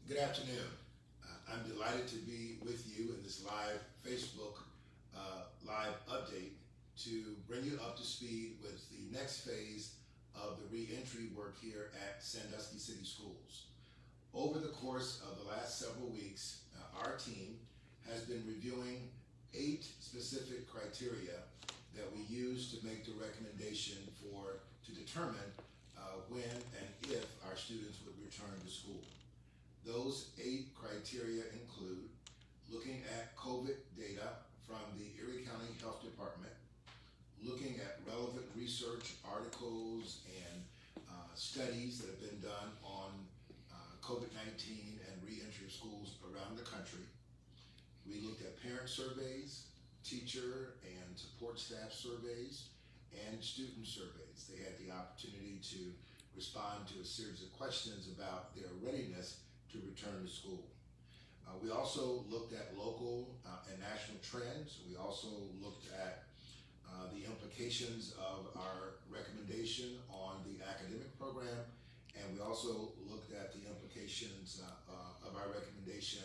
Good afternoon. I'm delighted to be with you in this live Facebook live update to bring you up to speed with the next phase of the reentry work here at Sandusky City Schools. Over the course of the last several weeks, our team has been reviewing 8 specific criteria that we use to make the recommendation to determine when and if our students would return to school. Those 8 criteria include looking at COVID data from the Erie County Health Department, looking at relevant research articles and studies that have been done on COVID-19 and reentry of schools around the country. We looked at parent surveys, teacher and support staff surveys, and student surveys. They had the opportunity to respond to a series of questions about their readiness to return to school. We also looked at local and national trends. We also looked at the implications of our recommendation on the academic program, and we also looked at the implications of our recommendation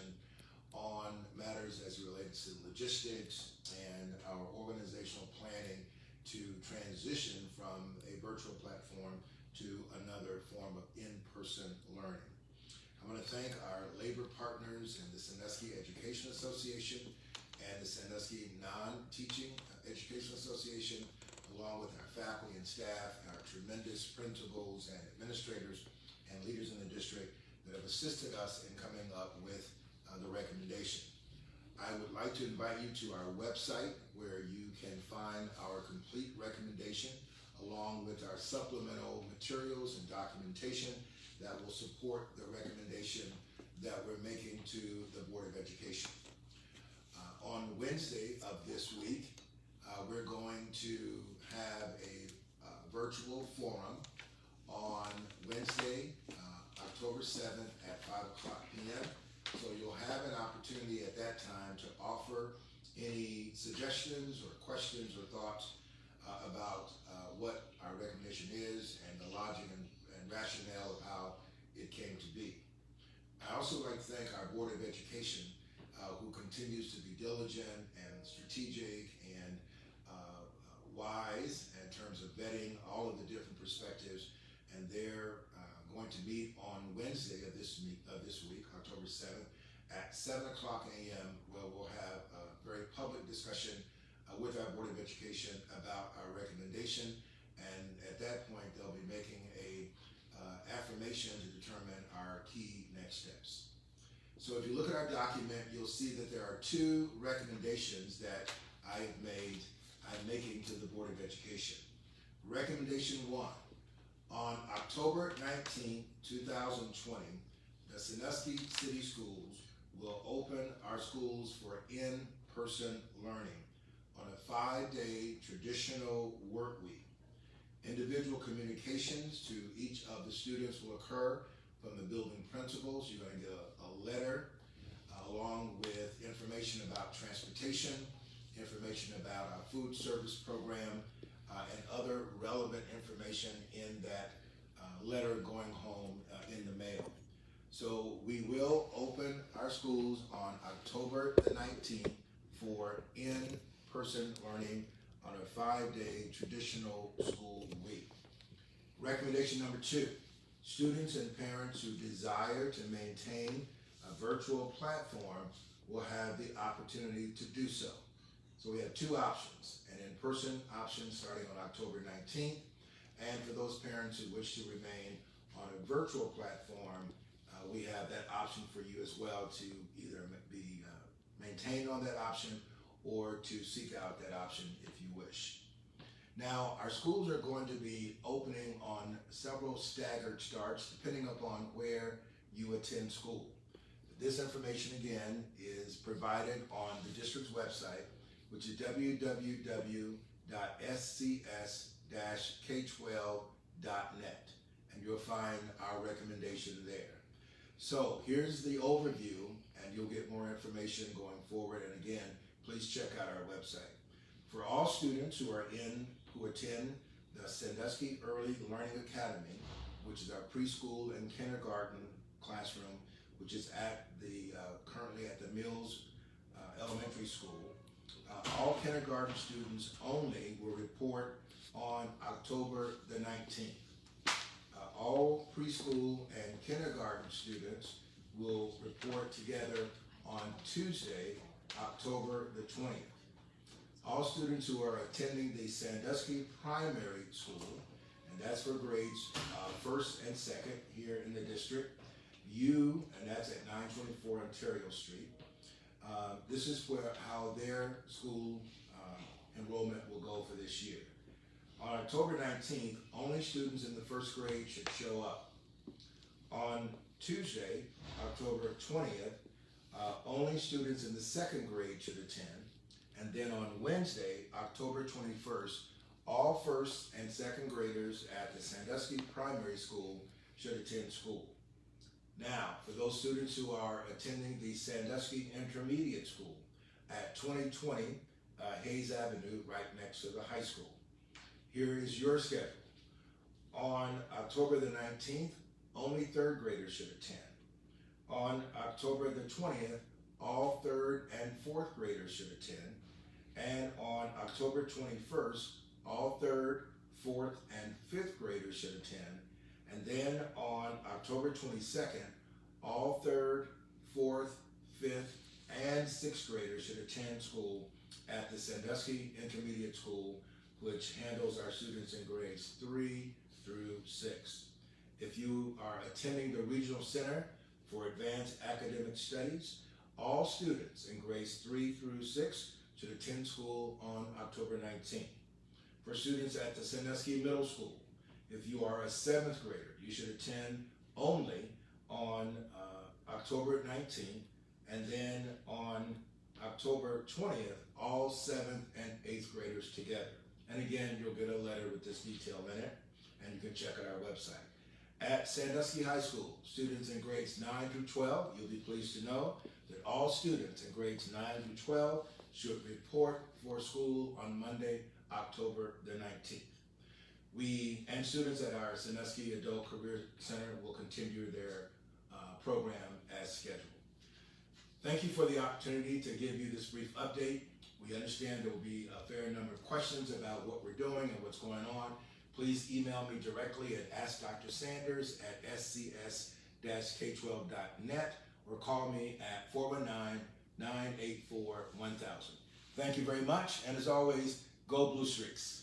on matters as it relates to logistics and our organizational planning to transition from a virtual platform to another form of in-person learning. I want to thank our labor partners in the Sandusky Education Association and the Sandusky Non-Teaching Education Association, along with our faculty and staff, and our tremendous principals and administrators and leaders in the district that have assisted us in coming up with the recommendation. I would like to invite you to our website where you can find our complete recommendation along with our supplemental materials and documentation that will support the recommendation that we're making to the Board of Education. On Wednesday of this week, we're going to have a virtual forum on Wednesday, October 7th at 5 o'clock p.m. So you'll have an opportunity at that time to offer any suggestions or questions or thoughts about what our recommendation is and the logic and rationale of how it came to be. I also like to thank our Board of Education who continues to be diligent and strategic and wise in terms of vetting all of the different perspectives, and they're going to meet on Wednesday of this week, October 7th at 7 o'clock a.m. where we'll have a very public discussion with our Board of Education about our recommendation, and at that point they'll be making a affirmation to determine our key next steps. So if you look at our document, you'll see that there are 2 recommendations that I'm making to the Board of Education. Recommendation 1, on October 19, 2020, the Sandusky City Schools will open our schools for in-person learning on a 5-day traditional work week. Individual communications to each of the students will occur from the building principals. You're going to get a letter along with information about transportation, information about our food service program, and other relevant information in that letter going home in the mail. So we will open our schools on October the 19th for in-person learning on a 5-day traditional school week. Recommendation number 2, students and parents who desire to maintain a virtual platform will have the opportunity to do so. So we have 2 options, an in-person option starting on October 19th, and for those parents who wish to remain on a virtual platform, we have that option for you as well to either be maintained on that option or to seek out that option if you wish. Now, our schools are going to be opening on several staggered starts depending upon where you attend school. This information again is provided on the district's website, which is www.scs-k12.net, and you'll find our recommendation there. So here's the overview, and you'll get more information going forward. And again, please check out our website. For all students who attend the Sandusky Early Learning Academy, which is our preschool and kindergarten classroom which is at the currently at the Mills Elementary School. All kindergarten students only will report on October the 19th. All preschool and kindergarten students will report together on Tuesday, October the 20th. All students who are attending the Sandusky Primary School, and that's for grades 1st and 2nd here in the district, and that's at 924 Ontario Street. This is how their school enrollment will go for this year. On October 19th, only students in the 1st grade should show up. On Tuesday, October 20th, only students in the 2nd grade should attend. And then on Wednesday, October 21st, all 1st and 2nd graders at the Sandusky Primary School should attend school. Now, for those students who are attending the Sandusky Intermediate School at 2020 Hayes Avenue, right next to the high school, here is your schedule. On October the 19th, only 3rd graders should attend. On October the 20th, all 3rd and 4th graders should attend. And on October 21st, all 3rd, 4th, and 5th graders should attend. And then on October 22nd, all 3rd, 4th, 5th, and 6th graders should attend school at the Sandusky Intermediate School, which handles our students in grades 3 through 6. If you are attending the Regional Center for Advanced Academic Studies, all students in grades 3 through 6 should attend school on October 19th. For students at the Sandusky Middle School, if you are a 7th grader, you should attend only on October 19th, and then on October 20th, all 7th and 8th graders together. And again, you'll get a letter with this detail in it, and you can check out our website. At Sandusky High School, students in grades 9 through 12, you'll be pleased to know that all students in grades 9 through 12 should report for school on Monday, October the 19th. We and students at our Sandusky Adult Career Center will continue their program as scheduled. Thank you for the opportunity to give you this brief update. We understand there will be a fair number of questions about what we're doing and what's going on. Please email me directly at askdrsanders@scs-k12.net or call me at 419-984-1000. Thank you very much, and as always, go Blue Streaks.